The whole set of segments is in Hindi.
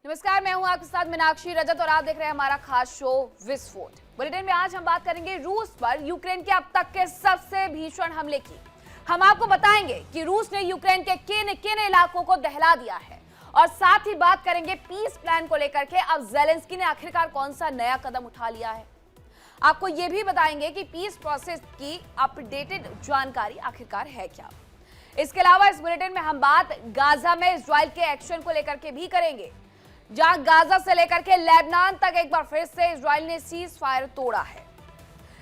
नमस्कार, मैं हूं आपके साथ मीनाक्षी रजत और आप देख रहे हैं हमारा खास शो विस्फोट। बुलेटिन में आज हम बात करेंगे रूस पर यूक्रेन के अब तक के सबसे भीषण हमले की। हम आपको बताएंगे कि रूस ने यूक्रेन के किन किन इलाकों को दहला दिया है और साथ ही बात करेंगे पीस प्लान को लेकर के अब ज़ेलेंस्की ने आखिरकार कौन सा नया कदम उठा लिया है। आपको ये भी बताएंगे कि पीस प्रोसेस की अपडेटेड जानकारी आखिरकार है क्या। इसके अलावा इस बुलेटिन में हम बात गाजा में इजराइल के एक्शन को लेकर के भी करेंगे, जहां गाजा से लेकर के लेबनान तक एक बार फिर से इजराइल ने सीज फायर तोड़ा है।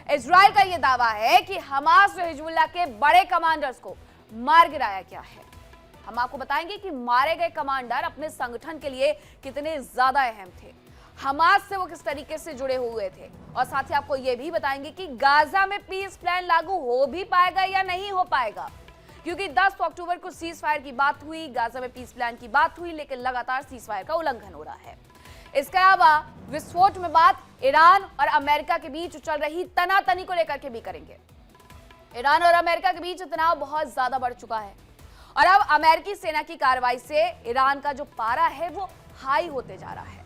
इजराइल का यह दावा है कि हमास और हिजबुल्लाह के बड़े कमांडर्स को मार गिराया गया है। हम आपको बताएंगे कि मारे गए कमांडर अपने संगठन के लिए कितने ज्यादा अहम थे, हमास से वो किस तरीके से जुड़े हुए थे, और साथ ही आपको यह भी बताएंगे कि गाजा में पीस प्लान लागू हो भी पाएगा या नहीं हो पाएगा, क्योंकि 10 अक्टूबर को सीज फायर की बात हुई, गाजा में पीस प्लान की बात हुई, लेकिन लगातार सीज फायर का उल्लंघन हो रहा है। इसके अलावा विस्फोट में बात ईरान और अमेरिका के बीच चल रही तनातनी को लेकर के भी करेंगे। ईरान और अमेरिका के बीच तनाव बहुत ज्यादा बढ़ चुका है और अब अमेरिकी सेना की कार्रवाई से ईरान का जो पारा है वो हाई होते जा रहा है।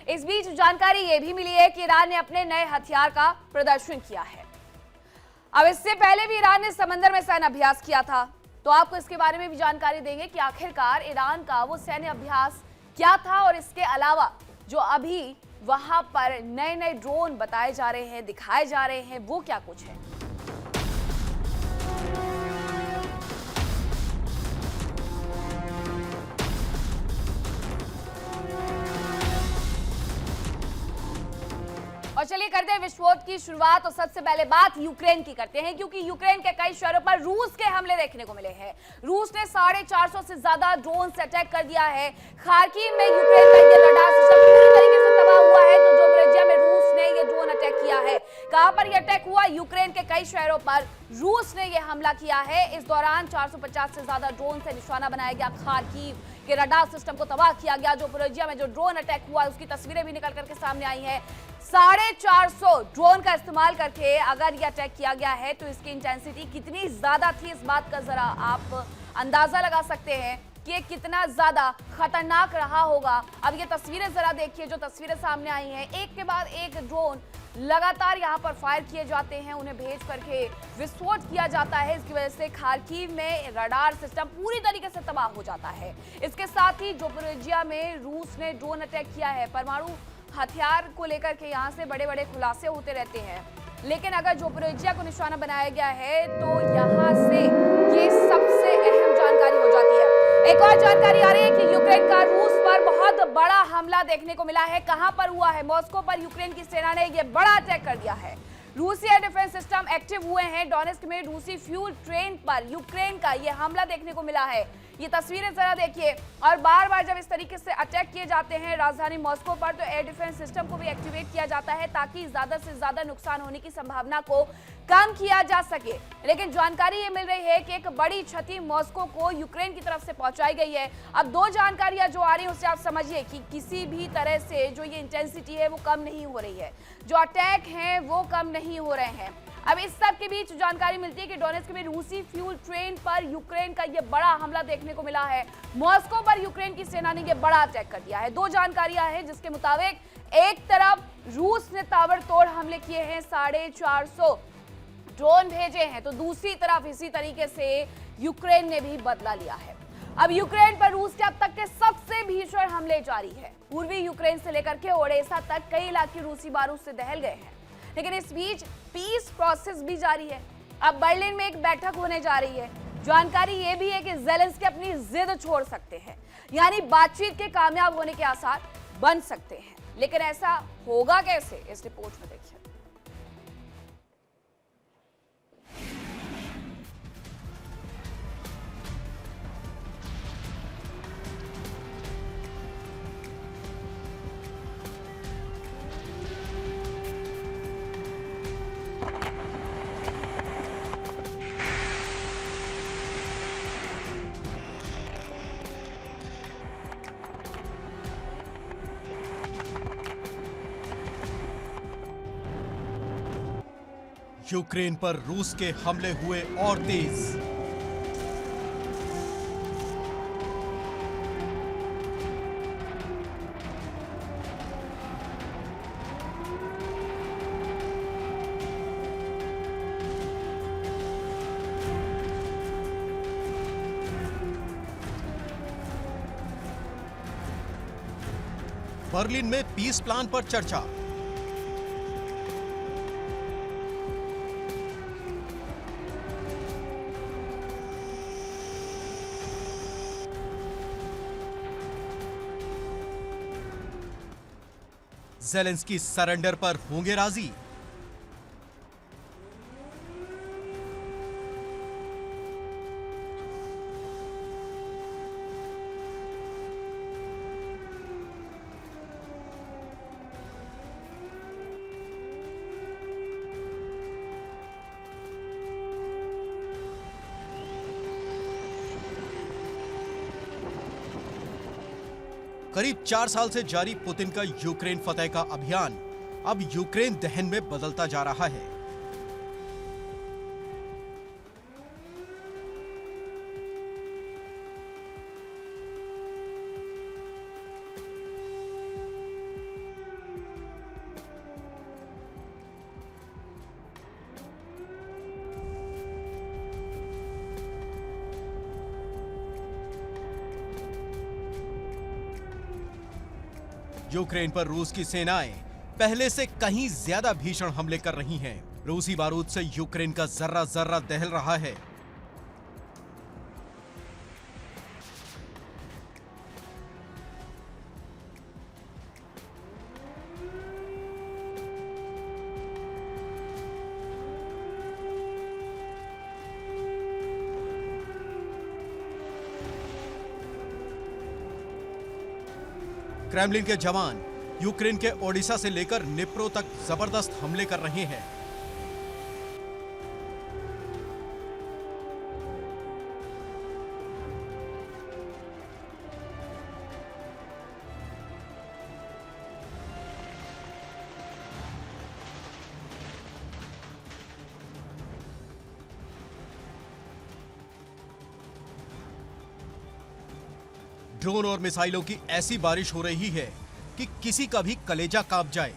इस बीच जानकारी ये भी मिली है कि ईरान ने अपने नए हथियार का प्रदर्शन किया है। अब इससे पहले भी ईरान ने समंदर में सैन्य अभ्यास किया था, तो आपको इसके बारे में भी जानकारी देंगे कि आखिरकार ईरान का वो सैन्य अभ्यास क्या था और इसके अलावा जो अभी वहां पर नए नए ड्रोन बताए जा रहे हैं, दिखाए जा रहे हैं, वो क्या कुछ है। और चलिए करते हैं विस्फोट की शुरुआत। और सबसे पहले बात यूक्रेन की करते हैं, क्योंकि यूक्रेन के कई शहरों पर रूस के हमले देखने को मिले हैं। रूस ने 450 से ज्यादा ड्रोन से अटैक कर दिया है। खार्किव में यूक्रेन का ये रडार सिस्टम पूरी तरीके से तबाह हुआ है। तो ज़पोरिज़िया में रूस ने ये ड्रोन अटैक किया है। कहां पर यह अटैक हुआ? यूक्रेन के कई शहरों पर रूस ने यह हमला किया है। इस दौरान 450 से ज्यादा ड्रोन से निशाना बनाया गया। खार्किव के रडार सिस्टम को तबाह किया गया। ज़पोरिज़िया में जो ड्रोन अटैक हुआ उसकी तस्वीरें भी निकल करके सामने आई है। 450 ड्रोन का इस्तेमाल करके अगर यह अटैक किया गया है तो इसकी इंटेंसिटी कितनी ज्यादा थी, इस बात का जरा आप अंदाजा लगा सकते हैं कि कितना ज्यादा खतरनाक रहा होगा। अब ये तस्वीरें जरा देखिए, जो तस्वीरें सामने आई हैं, एक के बाद एक ड्रोन लगातार यहाँ पर फायर किए जाते हैं, उन्हें भेज करके विस्फोट किया जाता है। इसकी वजह से खार्किव में रडार सिस्टम पूरी तरीके से तबाह हो जाता है। इसके साथ ही ज़पोरिज़िया में रूस ने ड्रोन अटैक किया है। परमाणु हथियार को लेकर के यहाँ से बड़े बड़े खुलासे होते रहते हैं, लेकिन अगर ज़पोरिज़िया को निशाना बनाया गया है तो यहाँ से ये सबसे अहम जानकारी हो जाती है। एक और जानकारी आ रही है कि यूक्रेन का रूस पर बहुत बड़ा हमला देखने को मिला है। कहां पर हुआ है? मॉस्को पर यूक्रेन की सेना ने यह बड़ा अटैक कर दिया है। रूसी एयर डिफेंस सिस्टम एक्टिव हुए हैं। डोनेस्क में रूसी फ्यूल ट्रेन पर यूक्रेन का यह हमला देखने को मिला है। ये तस्वीरें जरा देखिए। और बार बार जब इस तरीके से अटैक किए जाते हैं राजधानी मॉस्को पर, तो एयर डिफेंस सिस्टम को भी एक्टिवेट किया जाता है ताकि ज्यादा से ज्यादा नुकसान होने की संभावना को कम किया जा सके। लेकिन जानकारी ये मिल रही है कि एक बड़ी क्षति मॉस्को को यूक्रेन की तरफ से पहुंचाई गई है। अब दो जानकारियां जो आ रही हैं उससे आप समझिए कि किसी भी तरह से जो ये इंटेंसिटी है वो कम नहीं हो रही है, जो अटैक हैं वो कम नहीं हो रहे हैं। अब इस सब के बीच जानकारी मिलती है कि डोनेस्क में रूसी फ्यूल ट्रेन पर यूक्रेन का यह बड़ा हमला देखने को मिला है। मॉस्को पर यूक्रेन की सेना ने यह बड़ा अटैक कर दिया है। दो जानकारियां हैं जिसके मुताबिक एक तरफ रूस ने ताबड़तोड़ हमले किए हैं, 450 ड्रोन भेजे हैं, तो दूसरी तरफ इसी तरीके से यूक्रेन ने भी बदला लिया है। अब यूक्रेन पर रूस के अब तक के सबसे भीषण हमले जारी है। पूर्वी यूक्रेन से लेकर के ओडेसा तक कई इलाके रूसी बारूद से दहल गए हैं, लेकिन इस बीच पीस प्रोसेस भी जारी है। अब बर्लिन में एक बैठक होने जा रही है। जानकारी ये भी है कि ज़ेलेंस्की अपनी जिद छोड़ सकते हैं, यानी बातचीत के कामयाब होने के आसार बन सकते हैं। लेकिन ऐसा होगा कैसे, इस रिपोर्ट में देखिए। यूक्रेन पर रूस के हमले हुए और तेज। बर्लिन में पीस प्लान पर चर्चा। ज़ेलेंस्की सरेंडर पर होंगे राजी। करीब 4 साल से जारी पुतिन का यूक्रेन फतह का अभियान अब यूक्रेन दहन में बदलता जा रहा है। यूक्रेन पर रूस की सेनाएं पहले से कहीं ज्यादा भीषण हमले कर रही हैं। रूसी बारूद से यूक्रेन का जर्रा जर्रा दहल रहा है। क्रेमलिन के जवान यूक्रेन के ओडिशा से लेकर निप्रो तक जबरदस्त हमले कर रहे हैं। ड्रोन और मिसाइलों की ऐसी बारिश हो रही है कि किसी का भी कलेजा कांप जाए।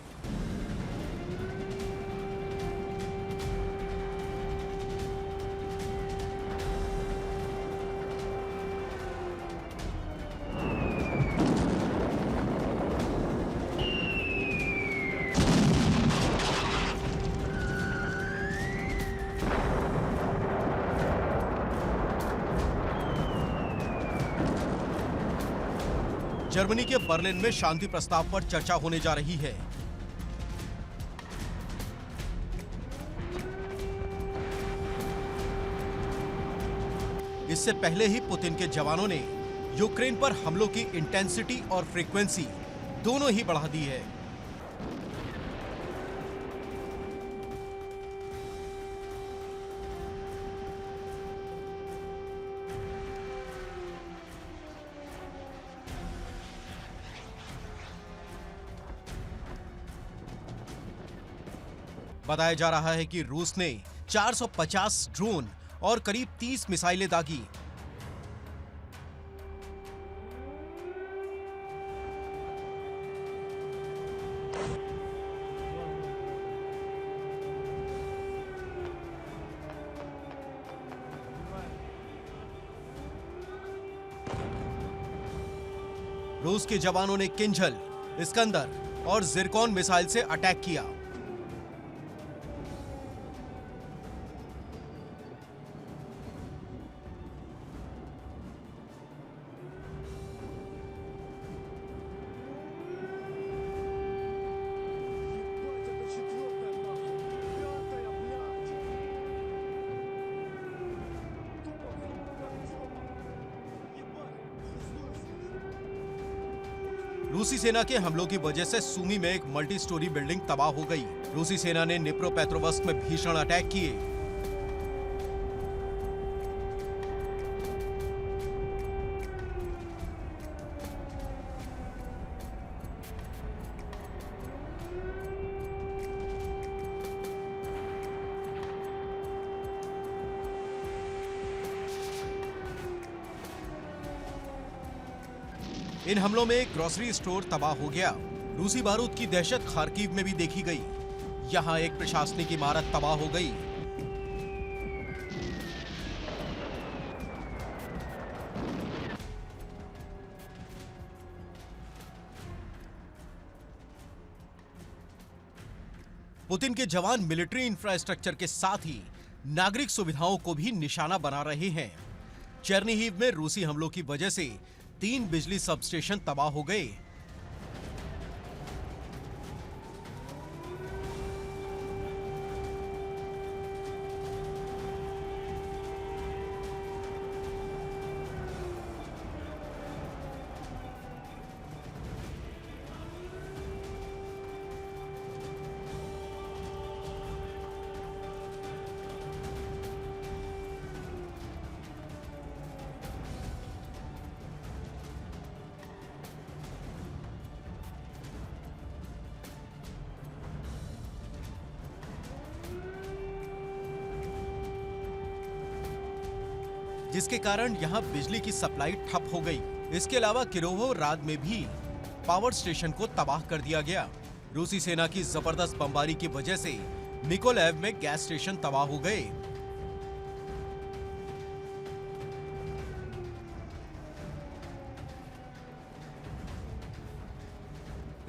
जर्मनी के बर्लिन में शांति प्रस्ताव पर चर्चा होने जा रही है। इससे पहले ही पुतिन के जवानों ने यूक्रेन पर हमलों की इंटेंसिटी और फ्रीक्वेंसी दोनों ही बढ़ा दी है। बताया जा रहा है कि रूस ने 450 ड्रोन और करीब 30 मिसाइलें दागी। रूस के जवानों ने किंजल, इस्कंदर और जिरकॉन मिसाइल से अटैक किया। रूसी सेना के हमलों की वजह से सुमी में एक मल्टी स्टोरी बिल्डिंग तबाह हो गई। रूसी सेना ने निप्रोपेट्रोवस्क में भीषण अटैक किए। इन हमलों में एक ग्रोसरी स्टोर तबाह हो गया। रूसी बारूद की दहशत खार्किव में भी देखी गई। यहां एक प्रशासनिक इमारत तबाह हो गई। पुतिन के जवान मिलिट्री इंफ्रास्ट्रक्चर के साथ ही नागरिक सुविधाओं को भी निशाना बना रहे हैं। चेर्निहिव में रूसी हमलों की वजह से 3 बिजली सबस्टेशन तबाह हो गए। जिसके कारण यहां बिजली की सप्लाई ठप हो गई। इसके अलावा किरोवोराद में भी पावर स्टेशन को तबाह कर दिया गया। रूसी सेना की जबरदस्त बमबारी की वजह से मिकोलैव में गैस स्टेशन तबाह हो गए।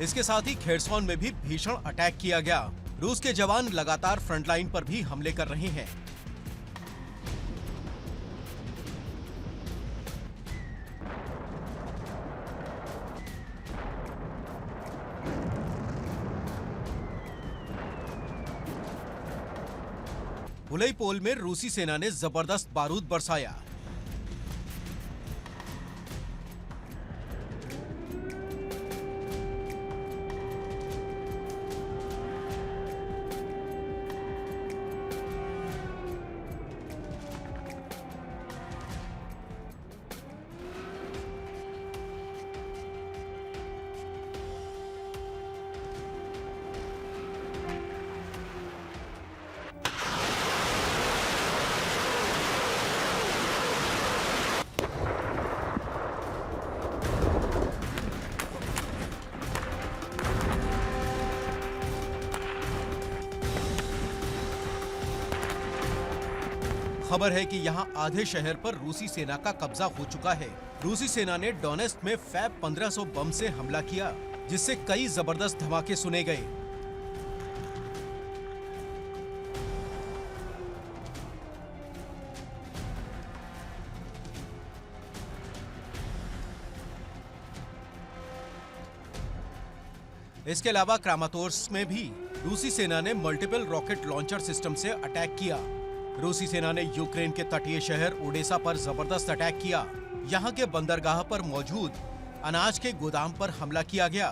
इसके साथ ही खेरसॉन में भी भीषण अटैक किया गया। रूस के जवान लगातार फ्रंटलाइन पर भी हमले कर रहे हैं। उलईपोल में रूसी सेना ने जबरदस्त बारूद बरसाया। खबर है कि यहां आधे शहर पर रूसी सेना का कब्जा हो चुका है। रूसी सेना ने डोनेस्क में फैब 1500 बम से हमला किया, जिससे कई जबरदस्त धमाके सुने गए। इसके अलावा क्रामातोर्स्क में भी रूसी सेना ने मल्टीपल रॉकेट लॉन्चर सिस्टम से अटैक किया। रूसी सेना ने यूक्रेन के तटीय शहर ओडेसा पर जबरदस्त अटैक किया। यहां के बंदरगाह पर मौजूद अनाज के गोदाम पर हमला किया गया।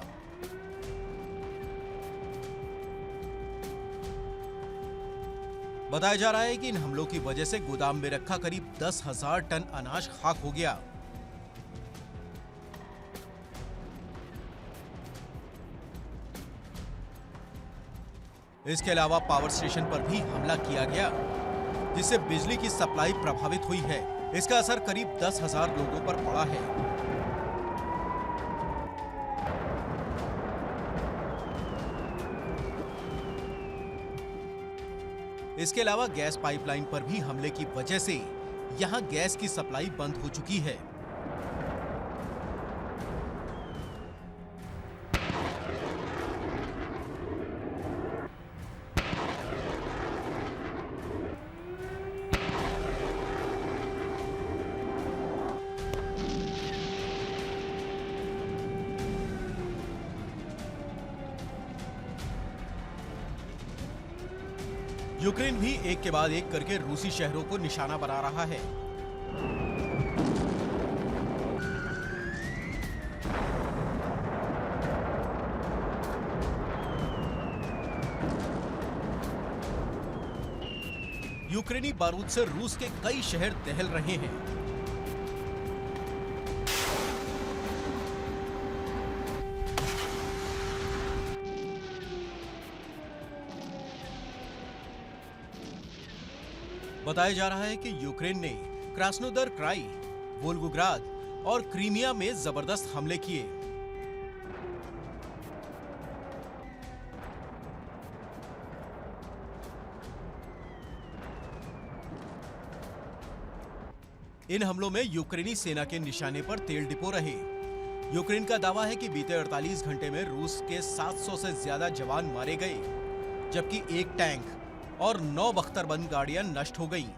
बताया जा रहा है कि इन हमलों की वजह से गोदाम में रखा करीब 10,000 टन अनाज खाक हो गया। इसके अलावा पावर स्टेशन पर भी हमला किया गया, जिससे बिजली की सप्लाई प्रभावित हुई है। इसका असर करीब 10,000 लोगों पर पड़ा है। इसके अलावा गैस पाइपलाइन पर भी हमले की वजह से यहां गैस की सप्लाई बंद हो चुकी है। यूक्रेन भी एक के बाद एक करके रूसी शहरों को निशाना बना रहा है। यूक्रेनी बारूद से रूस के कई शहर दहल रहे हैं। बताया जा रहा है कि यूक्रेन ने क्रास्नोदर क्राई, वोल्गोग्राद और क्रीमिया में जबरदस्त हमले किए। इन हमलों में यूक्रेनी सेना के निशाने पर तेल डिपो रहे। यूक्रेन का दावा है कि बीते 48 घंटे में रूस के 700 से ज्यादा जवान मारे गए, जबकि एक टैंक और 9 बख्तरबंद गाड़ियां नष्ट हो गईं।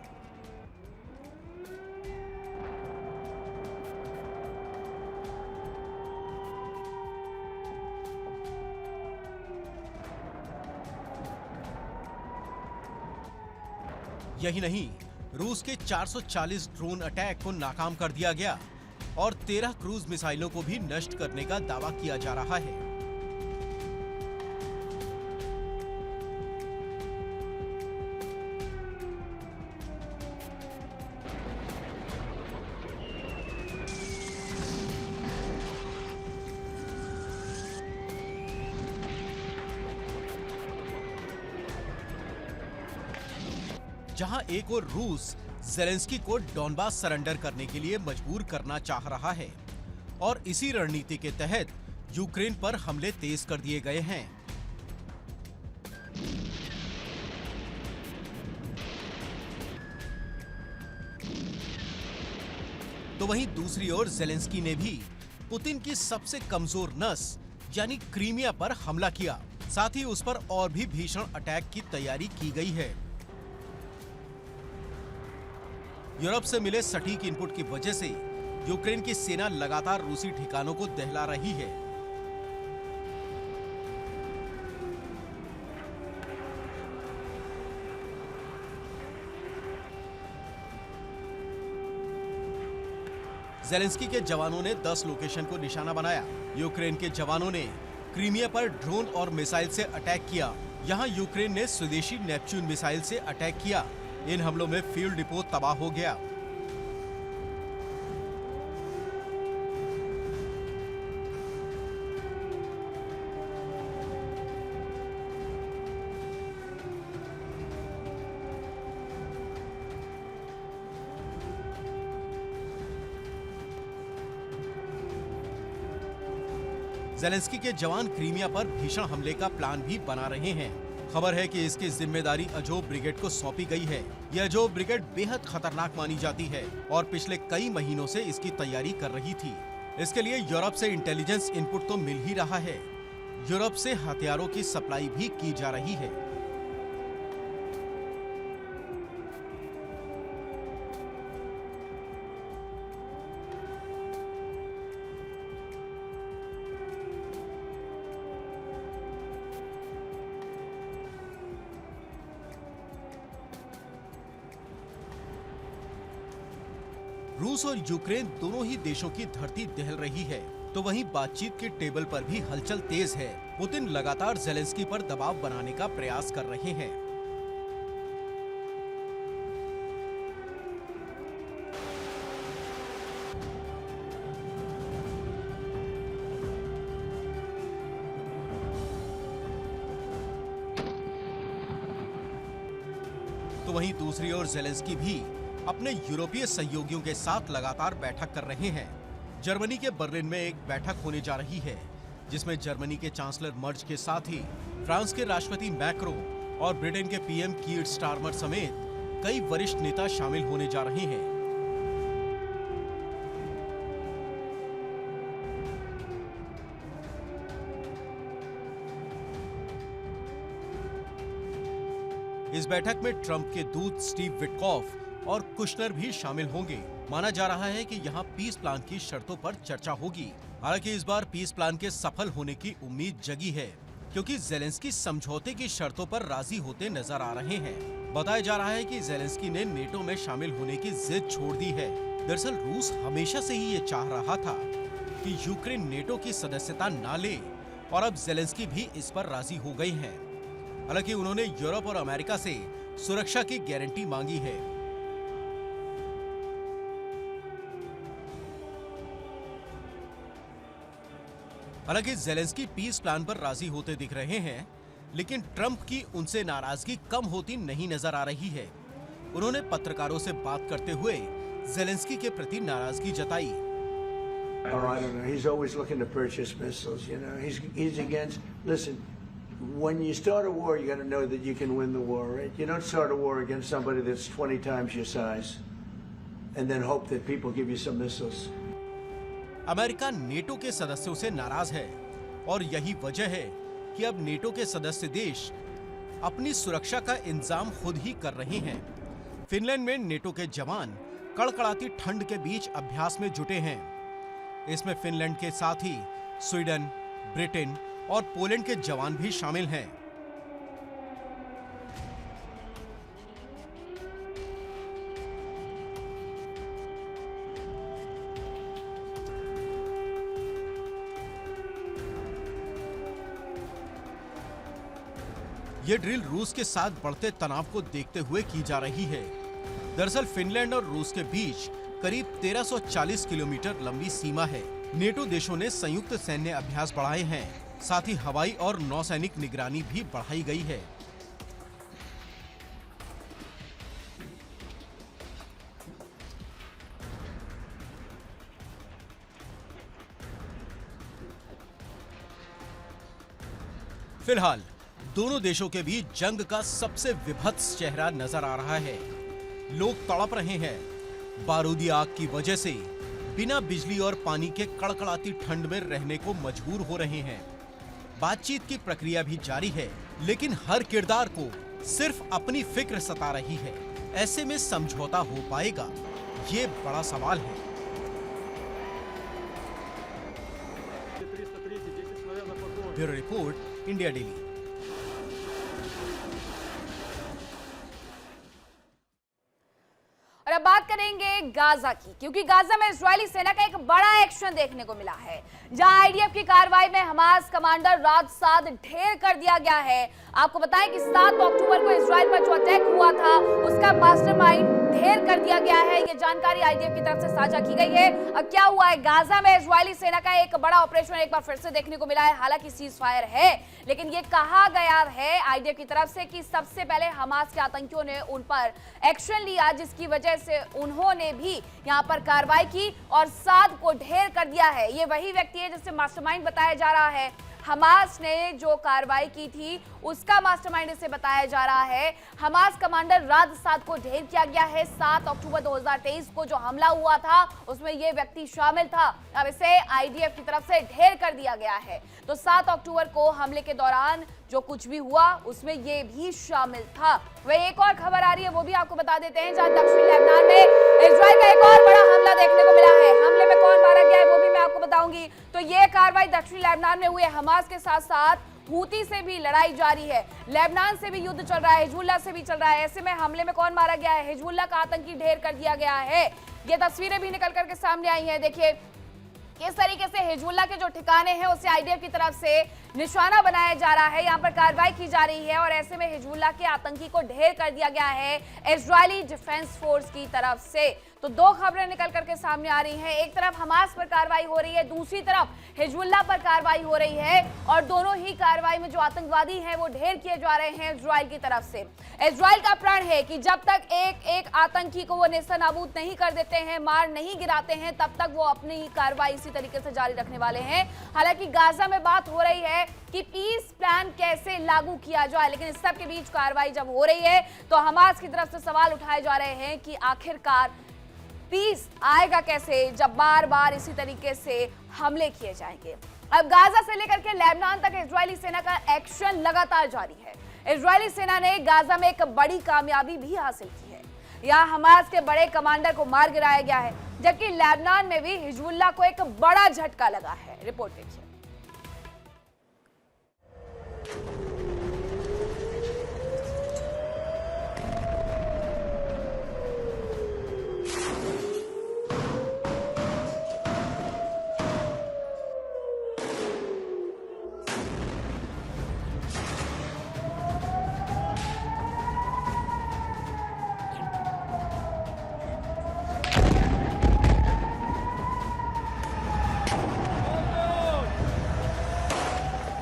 यही नहीं, रूस के 440 ड्रोन अटैक को नाकाम कर दिया गया और 13 क्रूज मिसाइलों को भी नष्ट करने का दावा किया जा रहा है। जहां एक और रूस ज़ेलेंस्की को डॉनबास सरेंडर करने के लिए मजबूर करना चाह रहा है और इसी रणनीति के तहत यूक्रेन पर हमले तेज कर दिए गए हैं। तो वहीं दूसरी ओर ज़ेलेंस्की ने भी पुतिन की सबसे कमजोर नस यानी क्रीमिया पर हमला किया। साथ ही उस पर और भी भीषण अटैक की तैयारी की गई है। यूरोप से मिले सटीक इनपुट की वजह से यूक्रेन की सेना लगातार रूसी ठिकानों को दहला रही है। ज़ेलेंस्की के जवानों ने 10 लोकेशन को निशाना बनाया। यूक्रेन के जवानों ने क्रीमिया पर ड्रोन और मिसाइल से अटैक किया। यहां यूक्रेन ने स्वदेशी नेपच्यून मिसाइल से अटैक किया। इन हमलों में फील्ड डिपो तबाह हो गया। ज़ेलेंस्की के जवान क्रीमिया पर भीषण हमले का प्लान भी बना रहे हैं। खबर है कि इसकी जिम्मेदारी अजोव ब्रिगेड को सौंपी गई है। यह अजोव ब्रिगेड बेहद खतरनाक मानी जाती है और पिछले कई महीनों से इसकी तैयारी कर रही थी। इसके लिए यूरोप से इंटेलिजेंस इनपुट तो मिल ही रहा है, यूरोप से हथियारों की सप्लाई भी की जा रही है। रूस और यूक्रेन दोनों ही देशों की धरती दहल रही है, तो वहीं बातचीत के टेबल पर भी हलचल तेज है। पुतिन लगातार ज़ेलेंस्की पर दबाव बनाने का प्रयास कर रहे हैं। तो वहीं दूसरी ओर ज़ेलेंस्की भी अपने यूरोपीय सहयोगियों के साथ लगातार बैठक कर रहे हैं। जर्मनी के बर्लिन में एक बैठक होने जा रही है, जिसमें जर्मनी के चांसलर मर्ज के साथ ही फ्रांस के राष्ट्रपति मैक्रो और ब्रिटेन के पीएम कीर स्टारमर समेत कई वरिष्ठ नेता शामिल होने जा रहे हैं। इस बैठक में ट्रंप के दूत स्टीव विटकॉफ और कुशनर भी शामिल होंगे। माना जा रहा है कि यहाँ पीस प्लान की शर्तों पर चर्चा होगी। हालांकि इस बार पीस प्लान के सफल होने की उम्मीद जगी है, क्योंकि ज़ेलेंस्की समझौते की शर्तों पर राजी होते नजर आ रहे हैं। बताया जा रहा है कि ज़ेलेंस्की ने नेटो में शामिल होने की जिद छोड़ दी है। दरअसल रूस हमेशा से ही ये चाह रहा था कि यूक्रेन नेटो की सदस्यता ना ले, और अब ज़ेलेंस्की भी इस पर राजी हो गए हैं। हालांकि उन्होंने यूरोप और अमेरिका से सुरक्षा की गारंटी मांगी है। हालांकि ज़ेलेंस्की पीस प्लान पर राजी होते दिख रहे हैं, लेकिन ट्रंप की उनसे नाराजगी कम होती नहीं नजर आ रही है। उन्होंने पत्रकारों से बात करते हुए ज़ेलेंस्की के प्रति नाराजगी जताई। Oh, I don't know. He's always looking to purchase missiles. You know, he's against. Listen, when you start a war, you got to know that you can win the war, right? You don't start a war against somebody that's 20 times your size, and then hope that people give you some missiles. America NATO के सदस्यों से नाराज है और यही वजह है कि अब नेटो के सदस्य देश अपनी सुरक्षा का इंतजाम खुद ही कर रहे हैं। फिनलैंड में नेटो के जवान कड़कड़ाती ठंड के बीच अभ्यास में जुटे हैं। इसमें फिनलैंड के साथ ही स्वीडन, ब्रिटेन और पोलैंड के जवान भी शामिल हैं। ये ड्रिल रूस के साथ बढ़ते तनाव को देखते हुए की जा रही है। दरअसल फिनलैंड और रूस के बीच करीब 1340 किलोमीटर लंबी सीमा है। नेटो देशों ने संयुक्त सैन्य अभ्यास बढ़ाए हैं, साथ ही हवाई और नौसैनिक निगरानी भी बढ़ाई गई है। फिलहाल दोनों देशों के बीच जंग का सबसे विभत्स चेहरा नजर आ रहा है। लोग तड़प रहे हैं। बारूदी आग की वजह से बिना बिजली और पानी के कड़कड़ाती ठंड में रहने को मजबूर हो रहे हैं। बातचीत की प्रक्रिया भी जारी है, लेकिन हर किरदार को सिर्फ अपनी फिक्र सता रही है। ऐसे में समझौता हो पाएगा, ये बड़ा सवाल है। Bureau report, India daily. और अब बात करेंगे गाजा की, क्योंकि गाजा में इजरायली सेना का एक बड़ा एक्शन देखने को मिला है, जहां आईडीएफ की कार्रवाई में हमास कमांडर राज साद ढेर कर दिया गया है। आपको बताएं कि 7 अक्टूबर को इजराइल पर जो अटैक हुआ था उसका मास्टरमाइंड ढेर कर दिया गया है। ये जानकारी आईडीएफ की तरफ से साझा की गई है। अब क्या हुआ है, गाजा में इजरायली सेना का एक बड़ा ऑपरेशन एक बार फिर से देखने को मिला है। हालांकि सीज फायर है, लेकिन ये कहा गया है आईडीएफ की तरफ से कि सबसे पहले हमास के आतंकियों ने उन पर एक्शन लिया, जिसकी वजह से उन्होंने भी यहां पर कार्रवाई की और साद को ढेर कर दिया है। ये वही व्यक्ति है जिसे मास्टरमाइंड बताया जा रहा है। हमास ने जो कार्रवाई की थी उसका मास्टरमाइंड इसे बताया जा रहा है। हमास कमांडर राज साद को ढेर किया गया है। 7 अक्टूबर 2023 को जो हमला हुआ था उसमें यह व्यक्ति शामिल था। अब इसे आईडीएफ की तरफ से ढेर कर दिया गया है। तो 7 अक्टूबर को हमले के दौरान जो कुछ भी हुआ उसमें ये भी शामिल था। वह एक और खबर आ रही है, वो भी आपको बता देते हैं, जहां दक्षिणी लेबनान में इजराइल का एक और बड़ा हमला देखने को मिला है। हमले में कौन मारा गया है वो भी मैं आपको बताऊंगी। तो ये कार्रवाई दक्षिणी लेबनान में हुई है। हमास के साथ साथ हूती से भी लड़ाई जारी है, लेबनान से भी युद्ध चल रहा है, हिजबुल्लाह से भी चल रहा है। ऐसे में हमले में कौन मारा गया है, हिजबुल्लाह का आतंकी ढेर कर दिया गया है। ये तस्वीरें भी निकल करके सामने आई हैं। देखिए किस तरीके से हिजबुल्लाह के जो ठिकाने हैं उसे आईडीएफ की तरफ से निशाना बनाया जा रहा है। यहाँ पर कार्रवाई की जा रही है और ऐसे में हिजबुल्लाह के आतंकी को ढेर कर दिया गया है इजरायली डिफेंस फोर्स की तरफ से। तो दो खबरें निकल करके सामने आ रही हैं। एक तरफ हमास पर कार्रवाई हो रही है, दूसरी तरफ हिजबुल्लाह पर कार्रवाई हो रही है और दोनों ही कार्रवाई में जो आतंकवादी हैं वो ढेर किए जा रहे हैं इजराइल की तरफ से। इजराइल का प्रण है कि जब तक एक एक आतंकी को वो नेस्तनाबूद नहीं कर देते हैं, मार नहीं गिराते हैं, तब तक वो अपनी कार्रवाई इसी तरीके से जारी रखने वाले हैं। हालांकि गाजा में बात हो रही है कि पीस प्लान कैसे लागू किया जाए, लेकिन इस सब के बीच कार्रवाई जब हो रही है तो हमास की तरफ से सवाल उठाए जा रहे हैं कि आखिरकार पीस आएगा कैसे जब बार बार इसी तरीके से हमले किए जाएंगे। अब गाजा से लेकर के लेबनान तक इजरायली सेना का एक्शन लगातार जारी है। इजरायली सेना ने गाजा में एक बड़ी कामयाबी भी हासिल की है। यहाँ हमास के बड़े कमांडर को मार गिराया गया है, जबकि लेबनान में भी हिजबुल्लाह को एक बड़ा झटका लगा है। रिपोर्ट देखिए।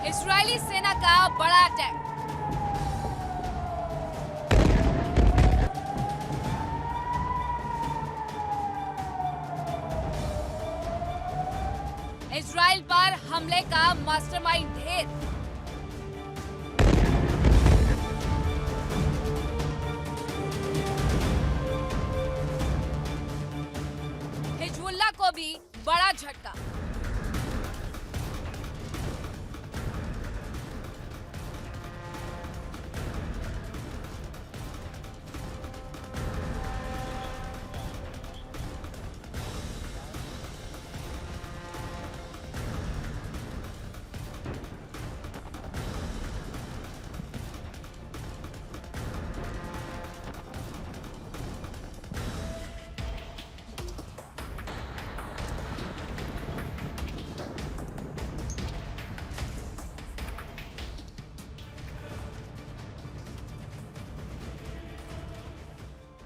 इजरायली सेना का बड़ा अटैक। इजराइल पर हमले का मास्टरमाइंड ढेर। हिजबुल्लाह को भी बड़ा झटका।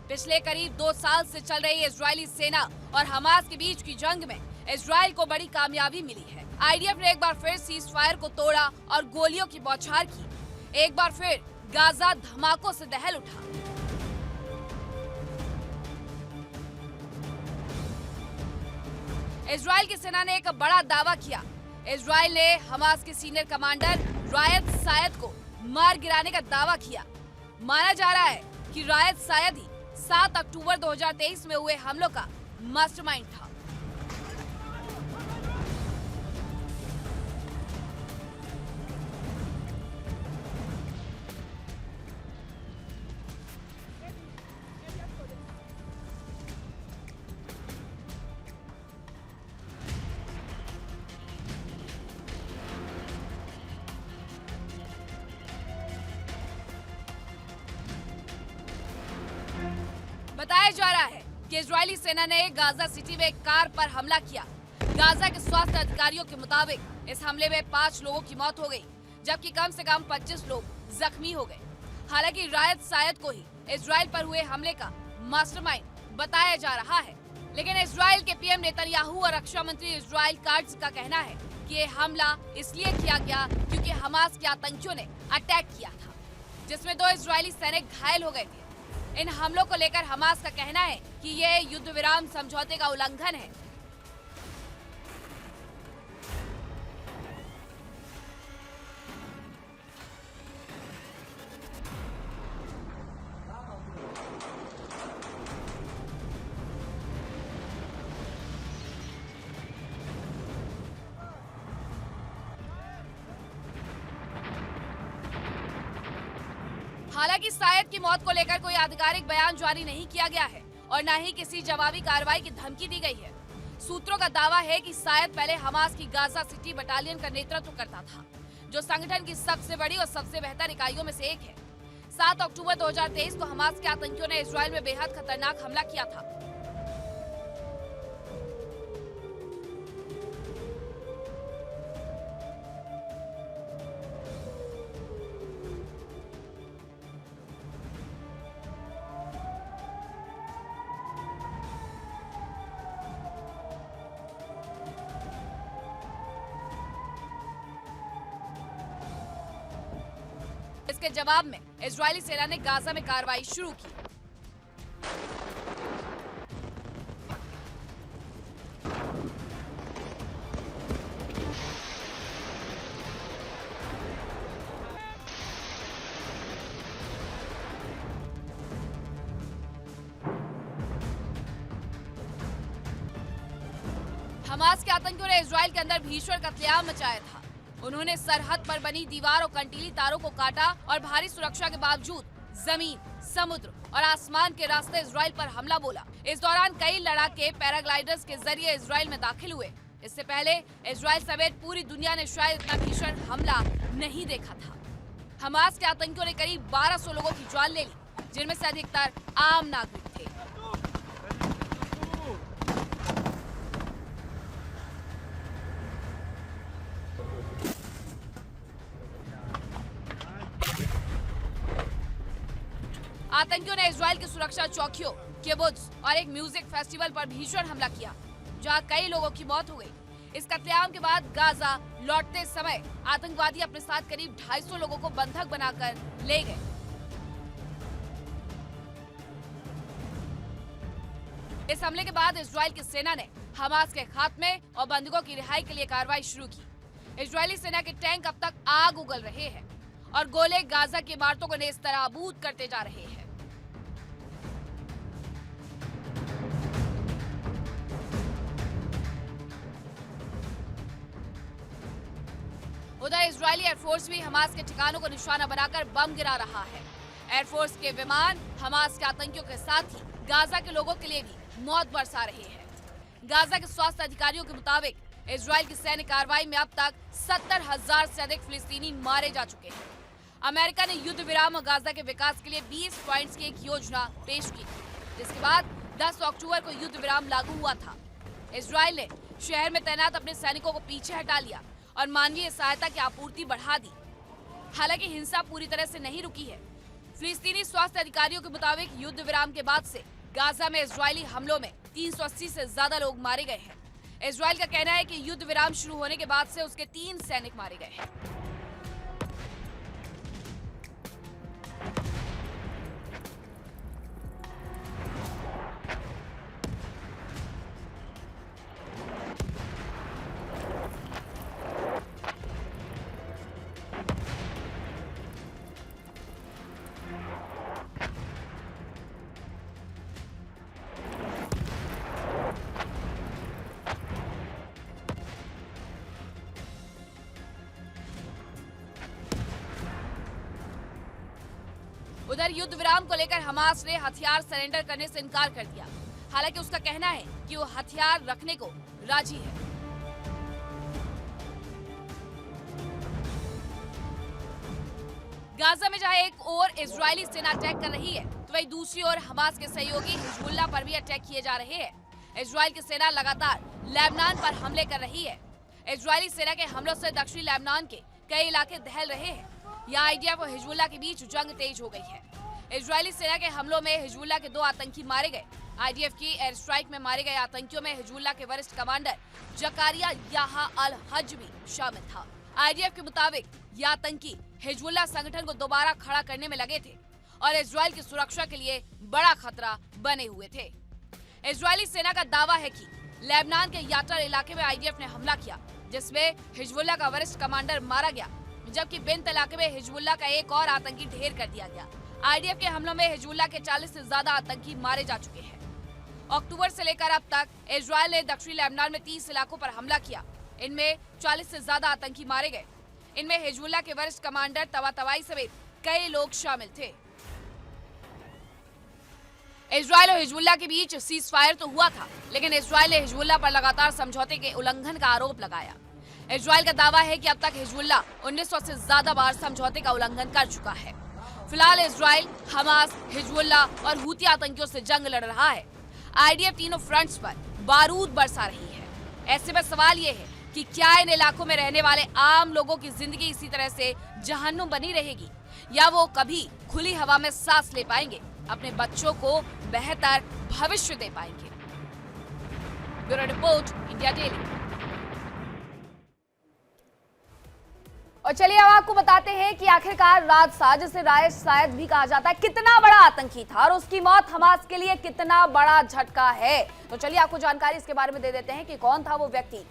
पिछले करीब 2 साल से चल रही इजरायली सेना और हमास के बीच की जंग में इजराइल को बड़ी कामयाबी मिली है। आईडीएफ ने एक बार फिर सीज फायर को तोड़ा और गोलियों की बौछार की। एक बार फिर गाजा धमाकों से दहल उठा। इजराइल की सेना ने एक बड़ा दावा किया। इजराइल ने हमास के सीनियर कमांडर रायत सायद को मार गिराने का दावा किया। माना जा रहा है कि रायत सायद ही 7 अक्टूबर 2023 में हुए हमलों का मास्टरमाइंड था। बताया जा रहा है कि इजरायली सेना ने गाजा सिटी में एक कार पर हमला किया। गाजा के स्वास्थ्य अधिकारियों के मुताबिक इस हमले में 5 लोगों की मौत हो गई, जबकि कम से कम 25 लोग जख्मी हो गए। हालांकि रायत सायद को ही इजराइल पर हुए हमले का मास्टरमाइंड बताया जा रहा है, लेकिन इजराइल के पीएम नेतन्याहू और रक्षा मंत्री इजराइल काट्ज का कहना है कि ये हमला इसलिए किया गया क्योंकि हमास के आतंकियों ने अटैक किया था, जिसमें 2 इजरायली सैनिक घायल हो गए थे। इन हमलों को लेकर हमास का कहना है कि ये युद्ध विराम समझौते का उल्लंघन है। हालांकि सायद की मौत को लेकर कोई आधिकारिक बयान जारी नहीं किया गया है और न ही किसी जवाबी कार्रवाई की धमकी दी गई है। सूत्रों का दावा है कि सायद पहले हमास की गाजा सिटी बटालियन का नेतृत्व करता था, जो संगठन की सबसे बड़ी और सबसे बेहतर इकाइयों में से एक है। 7 अक्टूबर 2023 को हमास के आतंकियों ने इजराइल में बेहद खतरनाक हमला किया था। इसके जवाब में इजरायली सेना ने गाजा में कार्रवाई शुरू की। हमास के आतंकियों ने इजराइल के अंदर भीषण कत्लेआम मचाया था। उन्होंने सरहद पर बनी दीवार और कंटीली तारों को काटा और भारी सुरक्षा के बावजूद जमीन, समुद्र और आसमान के रास्ते इजराइल पर हमला बोला। इस दौरान कई लड़ाके पैराग्लाइडर्स के जरिए इजराइल में दाखिल हुए। इससे पहले इजराइल समेत पूरी दुनिया ने शायद इतना भीषण हमला नहीं देखा था। हमास के आतंकियों ने करीब 1200 लोगों की जान ले ली, जिनमें से अधिकतर आम नागरिक थे। आतंकियों ने इजराइल की सुरक्षा चौकियों, किबुत्ज और एक म्यूजिक फेस्टिवल पर भीषण हमला किया, जहां कई लोगों की मौत हो गई। इस कत्लेआम के बाद गाजा लौटते समय आतंकवादी अपने साथ करीब 250 लोगों को बंधक बनाकर ले गए। इस हमले के बाद इजराइल की सेना ने हमास के खात्मे और बंधकों की रिहाई के लिए कार्रवाई शुरू की। इजरायली सेना के टैंक अब तक आग उगल रहे हैं और गोले गाजा की इमारतों को नेस्तनाबूद करते जा रहे हैं। उधर इजरायली एयरफोर्स भी हमास के ठिकानों को निशाना बनाकर बम गिरा रहा है। एयरफोर्स के विमान हमास के आतंकियों के साथ ही गाजा के लोगों के लिए भी मौत बरसा रहे हैं। गाजा के स्वास्थ्य अधिकारियों के मुताबिक इजराइल की सैन्य कार्रवाई में अब तक 70,000 से अधिक फिलिस्तीनी मारे जा चुके हैं। अमेरिका ने युद्ध विराम और गाजा के विकास के लिए 20 पॉइंट्स की एक योजना पेश की, जिसके बाद 10 अक्टूबर को युद्ध विराम लागू हुआ था। इजराइल ने शहर में तैनात अपने सैनिकों को पीछे हटा लिया और मानवीय सहायता की आपूर्ति बढ़ा दी। हालांकि हिंसा पूरी तरह से नहीं रुकी है। फिलिस्तीनी स्वास्थ्य अधिकारियों के मुताबिक युद्ध विराम के बाद से गाजा में इजरायली हमलों में 380 से ज्यादा लोग मारे गए हैं। इजरायल का कहना है कि युद्ध विराम शुरू होने के बाद से उसके 3 सैनिक मारे गए हैं। उधर युद्ध विराम को लेकर हमास ने हथियार सरेंडर करने से इनकार कर दिया। हालांकि उसका कहना है कि वो हथियार रखने को राजी है। गाजा में जहां एक ओर इजरायली सेना अटैक कर रही है, तो वहीं दूसरी ओर हमास के सहयोगी हिजबुल्लाह पर भी अटैक किए जा रहे हैं। इजरायल की सेना लगातार लेबनान पर हमले कर रही है। इजरायली सेना के हमलों से दक्षिणी लेबनान के कई इलाके दहल रहे हैं। यहाँ आईडीएफ और हिजबुल्लाह के बीच जंग तेज हो गई है। इजरायली सेना के हमलों में हिजबुल्लाह के 2 आतंकी मारे गए। आईडीएफ की एयर स्ट्राइक में मारे गए आतंकियों में हिजबुल्लाह के वरिष्ठ कमांडर जकारिया याहा अल हज भी शामिल था। आईडीएफ के मुताबिक ये आतंकी हिजबुल्लाह संगठन को दोबारा खड़ा करने में लगे थे और इजरायल की सुरक्षा के लिए बड़ा खतरा बने हुए थे। इजरायली सेना का दावा है कि लेबनान के याटर इलाके में आईडीएफ ने हमला किया, जिसमें हिजबुल्लाह का वरिष्ठ कमांडर मारा गया, जबकि बिंत इलाके में हिजबुल्लाह का एक और आतंकी ढेर कर दिया गया। आईडीएफ के हमलों में हिजबुल्लाह के 40 से ज्यादा आतंकी मारे जा चुके हैं। अक्टूबर से लेकर अब तक इजरायल ने दक्षिणी लेबनान में 30 इलाकों पर हमला किया। इनमें 40 से ज्यादा आतंकी मारे गए। इनमें हिजबुल्लाह के वरिष्ठ कमांडर तवातवाई समेत कई लोग शामिल थे। इजरायल और हिजबुल्लाह के बीच सीज फायर तो हुआ था, लेकिन इजरायल ने हिजबुल्लाह पर लगातार समझौते के उल्लंघन का आरोप लगाया। इजरायल का दावा है कि अब तक हिजबुल्लाह 1900 से ज्यादा बार समझौते का उल्लंघन कर चुका है। फिलहाल इजरायल, हमास, हिजबुल्लाह और हूती आतंकियों से जंग लड़ रहा है। आईडीएफ तीनों फ्रंट्स पर बारूद बरसा रही है। ऐसे में सवाल ये है कि क्या इन इलाकों में रहने वाले आम लोगों की जिंदगी इसी तरह से जहन्नुम बनी रहेगी, या वो कभी खुली हवा में सांस ले पाएंगे, अपने बच्चों को बेहतर भविष्य दे पाएंगे। Bureau report, India daily. और चलिए अब आपको बताते हैं कि आखिरकार राजसाज, जिसे शायद भी कहा जाता है, कितना बड़ा आतंकी था और उसकी मौत हमास के लिए कितना बड़ा झटका है। तो चलिए आपको जानकारी इसके बारे में दे देते हैं कि कौन था वो व्यक्ति।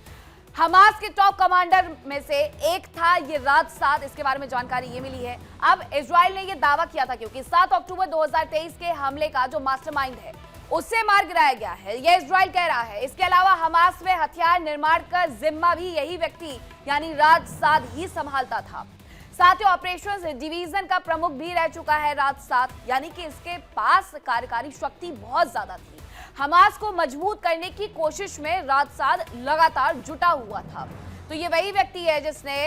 हमास के टॉप कमांडर में से एक था ये राजसाज। इसके बारे में जानकारी ये मिली है। अब इजराइल ने ये दावा किया था क्योंकि 7 अक्टूबर 2023 के हमले का जो मास्टरमाइंड है उसे मार गिराया गया है, यह इजराइल कह रहा है। इसके अलावा हमास में हथियार निर्माण का जिम्मा भी यही व्यक्ति यानी राजसाज ही संभालता था। साथ ही ऑपरेशंस डिवीजन का प्रमुख भी रह चुका है राजसाज, यानी कि इसके पास कार्यकारी शक्ति बहुत ज्यादा थी। हमास को मजबूत करने की कोशिश में राजसाज लगातार जुटा हुआ था। तो ये वही व्यक्ति है जिसने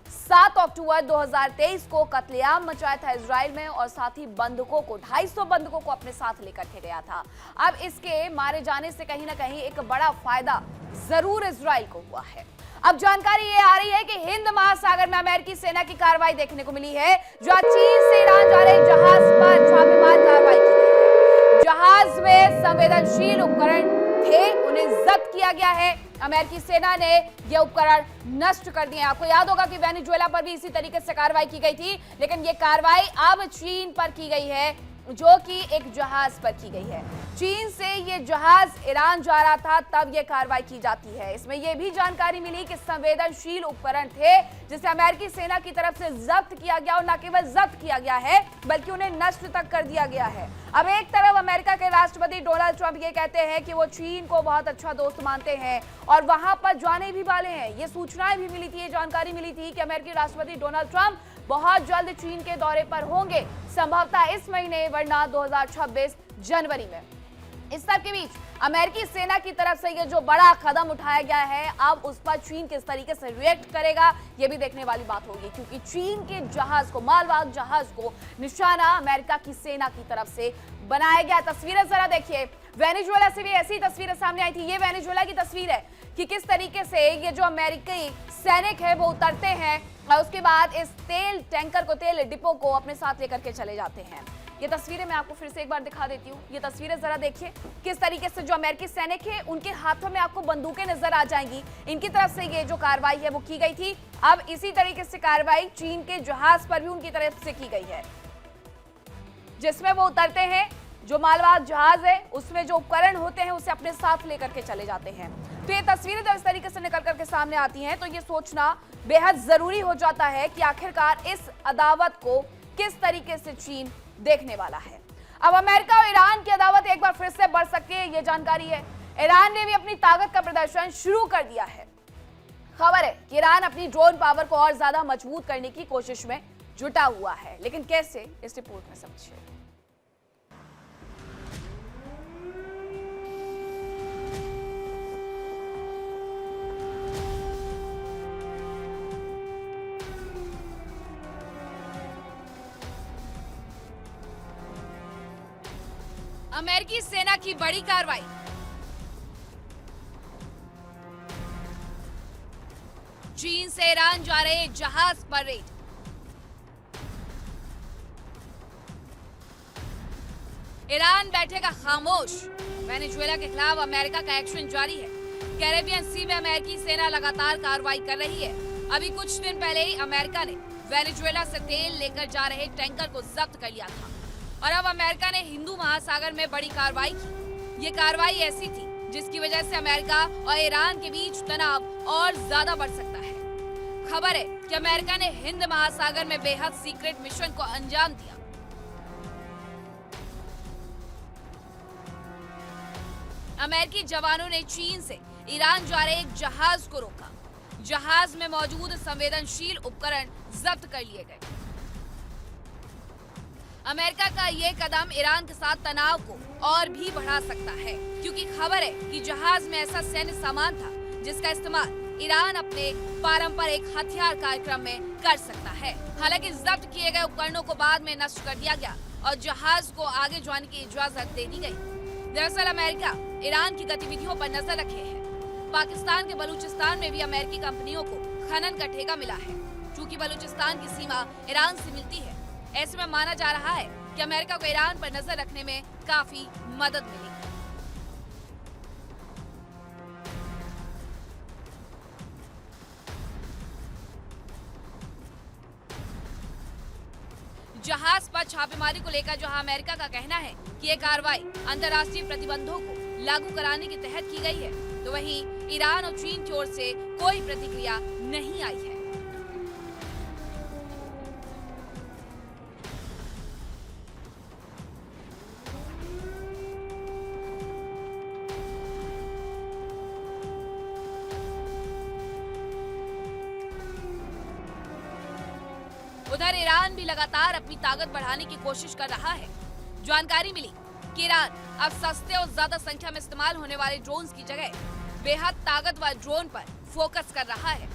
7 अक्टूबर 2023 को कत्लेआम मचाया था इजराइल में और साथ ही बंधकों को 250 बंधकों को अपने साथ लेकर के गया था। अब इसके मारे जाने से कहीं ना कहीं एक बड़ा फायदा जरूर इजराइल को हुआ है। अब जानकारी ये आ रही है कि हिंद महासागर में अमेरिकी सेना की कार्रवाई देखने को मिली है, जहां चीन से ईरान जा रहे जहाज पर छापेमार कार्रवाई की गई है। जहाज में संवेदनशील उपकरण थे, उन्हें जब्त किया गया है। अमेरिकी सेना ने यह उपकरण नष्ट कर दिए। आपको याद होगा कि वेनेजुएला पर भी इसी तरीके से कार्रवाई की गई थी, लेकिन यह कार्रवाई अब चीन पर की गई है, जो कि एक जहाज पर की गई है। चीन से ये जहाज ईरान जा रहा था, तब ये कार्रवाई की जाती है। इसमें यह भी जानकारी मिली कि संवेदनशील उपकरण थे जिसे अमेरिकी सेना की तरफ से जब्त किया गया, और न केवल जब्त किया गया है बल्कि उन्हें नष्ट तक कर दिया गया है। अब एक तरफ अमेरिका के राष्ट्रपति डोनाल्ड ट्रंप ये कहते हैं कि वो चीन को बहुत अच्छा दोस्त मानते हैं और वहां पर जाने भी वाले हैं। ये सूचनाएं भी मिली थी, ये जानकारी मिली थी कि अमेरिकी राष्ट्रपति डोनाल्ड ट्रंप बहुत जल्द चीन के दौरे पर होंगे, संभवतः इस महीने वरना 2026 जनवरी में। इस सब के बीच अमेरिकी सेना की तरफ से ये जो बड़ा कदम उठाया गया है, अब उस पर चीन किस तरीके से रिएक्ट करेगा ये भी देखने वाली बात होगी, क्योंकि चीन के जहाज को, मालवाहक जहाज को निशाना अमेरिका की सेना की तरफ से बनाया गया। तस्वीरें जरा देखिए, वेनेजुएला से भी ऐसी तस्वीरें सामने आई थी। ये वेनेजुएला की तस्वीर है कि किस तरीके से ये जो अमेरिकी सैनिक है वो उतरते हैं और उसके बाद इस तेल टैंकर को, तेल डिपो को अपने साथ लेकर के चले जाते हैं। ये तस्वीरें मैं आपको फिर से एक बार दिखा देती हूँ। ये तस्वीरें जरा देखिए किस तरीके से जो अमेरिकी सैनिक है उनके हाथों में आपको बंदूकें नजर आ जाएंगी। इनकी तरफ से ये जो कार्रवाई है वो की गई थी। अब इसी तरीके से कार्रवाई चीन के जहाज पर भी उनकी तरफ से की गई है, जिसमें वो उतरते हैं। जो मालवाहक जहाज है उसमें जो उपकरण होते हैं उसे अपने साथ लेकर के चले जाते हैं। तो ये तस्वीरें जब इस तरीके से निकल करके सामने आती हैं तो ये सोचना बेहद जरूरी हो जाता है कि आखिरकार इस अदावत को किस तरीके से चीन देखने वाला है। अब अमेरिका और ईरान की अदावत एक बार फिर से बढ़ सकती है, ये जानकारी है। ईरान ने भी अपनी ताकत का प्रदर्शन शुरू कर दिया है। खबर है कि ईरान अपनी ड्रोन पावर को और ज्यादा मजबूत करने की कोशिश में जुटा हुआ है, लेकिन कैसे, इस रिपोर्ट में समझिए। अमेरिकी सेना की बड़ी कार्रवाई। चीन से ईरान जा रहे जहाज पर रेड। ईरान बैठेगा खामोश। वेनेजुएला के खिलाफ अमेरिका का एक्शन जारी है। कैरेबियन सी में अमेरिकी सेना लगातार कार्रवाई कर रही है। अभी कुछ दिन पहले ही अमेरिका ने वेनेजुएला से तेल लेकर जा रहे टैंकर को जब्त कर लिया था और अब अमेरिका ने हिंदू महासागर में बड़ी कार्रवाई की। ये कार्रवाई ऐसी थी जिसकी वजह से अमेरिका और ईरान के बीच तनाव और ज्यादा बढ़ सकता है। खबर है कि अमेरिका ने हिंद महासागर में बेहद सीक्रेट मिशन को अंजाम दिया। अमेरिकी जवानों ने चीन से ईरान जा रहे एक जहाज को रोका। जहाज में मौजूद संवेदनशील उपकरण जब्त कर लिए गए। अमेरिका का ये कदम ईरान के साथ तनाव को और भी बढ़ा सकता है, क्योंकि खबर है कि जहाज में ऐसा सैन्य सामान था जिसका इस्तेमाल ईरान अपने पारंपरिक हथियार कार्यक्रम में कर सकता है। हालांकि जब्त किए गए उपकरणों को बाद में नष्ट कर दिया गया और जहाज को आगे जाने की इजाजत दे दी गई। दरअसल अमेरिका ईरान की गतिविधियों पर नजर रखे है। पाकिस्तान के बलूचिस्तान में भी अमेरिकी कंपनियों को खनन का ठेका मिला है। चूँकि बलूचिस्तान की सीमा ईरान से मिलती है, ऐसे में माना जा रहा है कि अमेरिका को ईरान पर नजर रखने में काफी मदद मिलेगी। जहाज पर छापेमारी को लेकर जहां अमेरिका का कहना है कि ये कार्रवाई अंतर्राष्ट्रीय प्रतिबंधों को लागू कराने के तहत की गई है, तो वहीं ईरान और चीन की ओर से कोई प्रतिक्रिया नहीं आई है। उधर ईरान भी लगातार अपनी ताकत बढ़ाने की कोशिश कर रहा है। जानकारी मिली कि ईरान अब सस्ते और ज्यादा संख्या में इस्तेमाल होने वाले ड्रोन्स की जगह बेहद ताकतवर ड्रोन पर फोकस कर रहा है।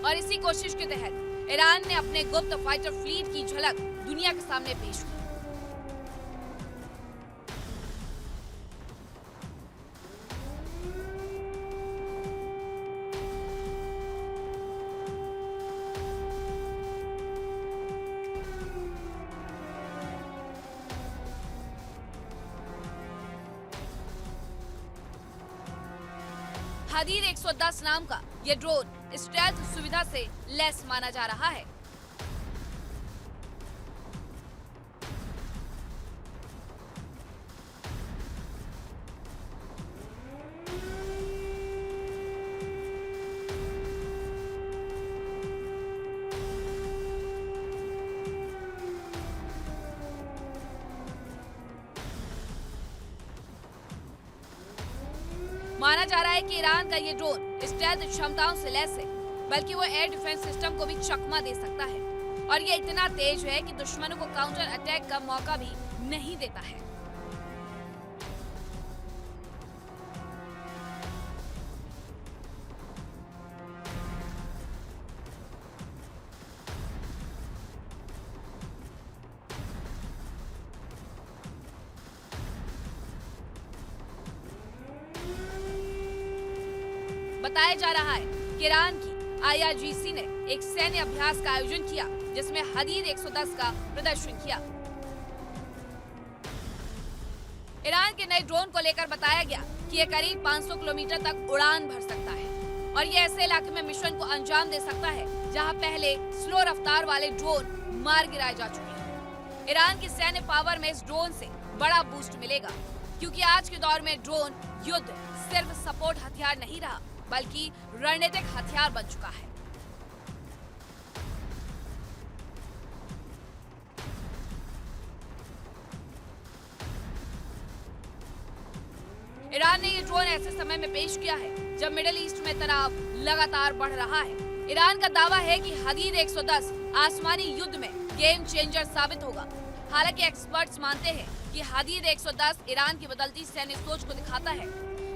और इसी कोशिश के तहत ईरान ने अपने गुप्त फाइटर फ्लीट की झलक दुनिया के सामने पेश की। हदीद 110 नाम का यह ड्रोन स्टेल्थ सुविधा से लैस माना जा रहा है। माना जा रहा है कि ईरान का ये ड्रोन स्टेल्थ क्षमताओं से लैस है, बल्कि वो एयर डिफेंस सिस्टम को भी चकमा दे सकता है और ये इतना तेज है कि दुश्मनों को काउंटर अटैक का मौका भी नहीं देता है। बताया जा रहा है कि ईरान की IRGC ने एक सैन्य अभ्यास का आयोजन किया जिसमें हदीद 110 का प्रदर्शन किया। ईरान के नए ड्रोन को लेकर बताया गया कि ये करीब 500 किलोमीटर तक उड़ान भर सकता है और ये ऐसे इलाके में मिशन को अंजाम दे सकता है जहां पहले स्लो रफ्तार वाले ड्रोन मार गिराए जा चुके हैं। ईरान की सैन्य पावर में इस ड्रोन से बड़ा बूस्ट मिलेगा क्योंकि आज के दौर में ड्रोन युद्ध सिर्फ सपोर्ट हथियार नहीं रहा बल्कि रणनीतिक हथियार बन चुका है। ईरान ने ये ड्रोन ऐसे समय में पेश किया है जब मिडिल ईस्ट में तनाव लगातार बढ़ रहा है। ईरान का दावा है कि हदीद 110 आसमानी युद्ध में गेम चेंजर साबित होगा। हालांकि एक्सपर्ट्स मानते हैं कि हदीद 110 ईरान की बदलती सैन्य सोच को दिखाता है।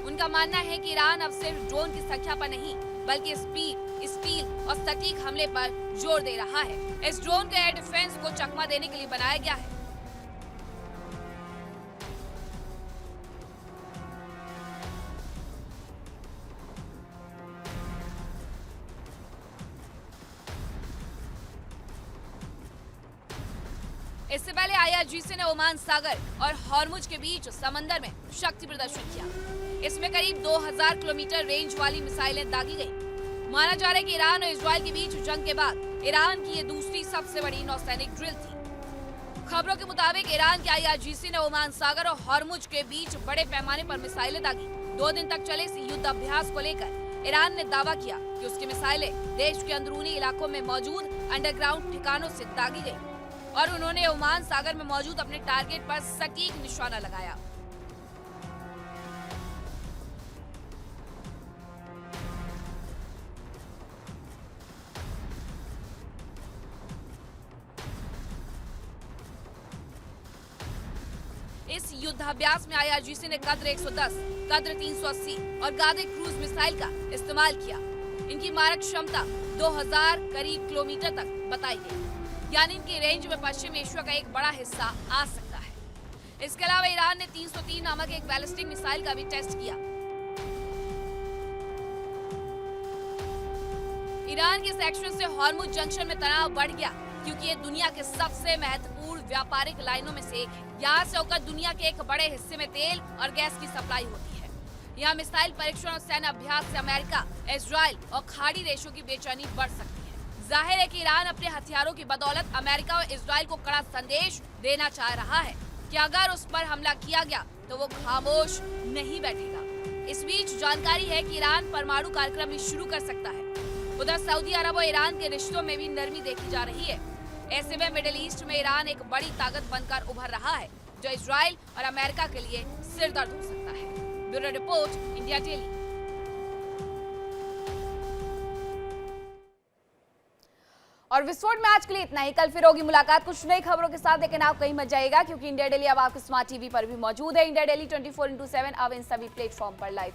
उनका मानना है कि ईरान अब सिर्फ ड्रोन की संख्या पर नहीं बल्कि स्पीड, स्टील और सटीक हमले पर जोर दे रहा है। इस ड्रोन को एयर डिफेंस को चकमा देने के लिए बनाया गया है। इससे पहले IRGC ने ओमान सागर और हॉर्मुज के बीच समंदर में शक्ति प्रदर्शन किया। इसमें करीब 2000 किलोमीटर रेंज वाली मिसाइलें दागी गईं। माना जा रहा है कि ईरान और इजराइल के बीच जंग के बाद ईरान की ये दूसरी सबसे बड़ी नौसैनिक ड्रिल थी। खबरों के मुताबिक ईरान के IRGC ने ओमान सागर और हॉर्मुज के बीच बड़े पैमाने पर मिसाइलें दागी। 2 दिन तक चले इस युद्ध अभ्यास को लेकर ईरान ने दावा किया कि उसकी मिसाइलें देश के अंदरूनी इलाकों में मौजूद अंडरग्राउंड ठिकानों से दागी गई और उन्होंने ओमान सागर में मौजूद अपने टारगेट पर सटीक निशाना लगाया। इस युद्धाभ्यास में IRGC ने कद्र 110, कद्र 380 और गादे क्रूज मिसाइल का इस्तेमाल किया। इनकी मारक क्षमता 2000 करीब किलोमीटर तक बताई गई, यानी इनकी रेंज में पश्चिम एशिया का एक बड़ा हिस्सा आ सकता है। इसके अलावा ईरान ने 303 नामक एक बैलिस्टिक मिसाइल का भी टेस्ट किया। ईरान के इस एक्शन से हॉर्मुज जंक्शन में तनाव बढ़ गया क्योंकि ये दुनिया के सबसे महत्वपूर्ण व्यापारिक लाइनों में से एक है। यहाँ से होकर दुनिया के एक बड़े हिस्से में तेल और गैस की सप्लाई होती है। यहाँ मिसाइल परीक्षण और सैन्य अभ्यास से अमेरिका, इजराइल और खाड़ी देशों की बेचैनी बढ़ सकती है। जाहिर है कि ईरान अपने हथियारों की बदौलत अमेरिका और इजराइल को कड़ा संदेश देना चाह रहा है कि अगर उस पर हमला किया गया तो वो खामोश नहीं बैठेगा। इस बीच जानकारी है कि ईरान परमाणु कार्यक्रम भी शुरू कर सकता है। उधर सऊदी अरब और ईरान के रिश्तों में भी नरमी देखी जा रही है। ऐसे में मिडिल ईस्ट में ईरान एक बड़ी ताकत बनकर उभर रहा है जो इजराइल और अमेरिका के लिए सिरदर्द हो सकता है। Bureau report, India daily. और विस्फोट में आज के लिए इतना ही। कल फिर होगी मुलाकात कुछ नई खबरों के साथ, लेकिन आप कहीं मत जाइएगा क्योंकि इंडिया डेली अब आपके स्मार्ट टीवी पर भी मौजूद है। इंडिया डेली 24/7 अब इन सभी प्लेटफॉर्म पर लाइव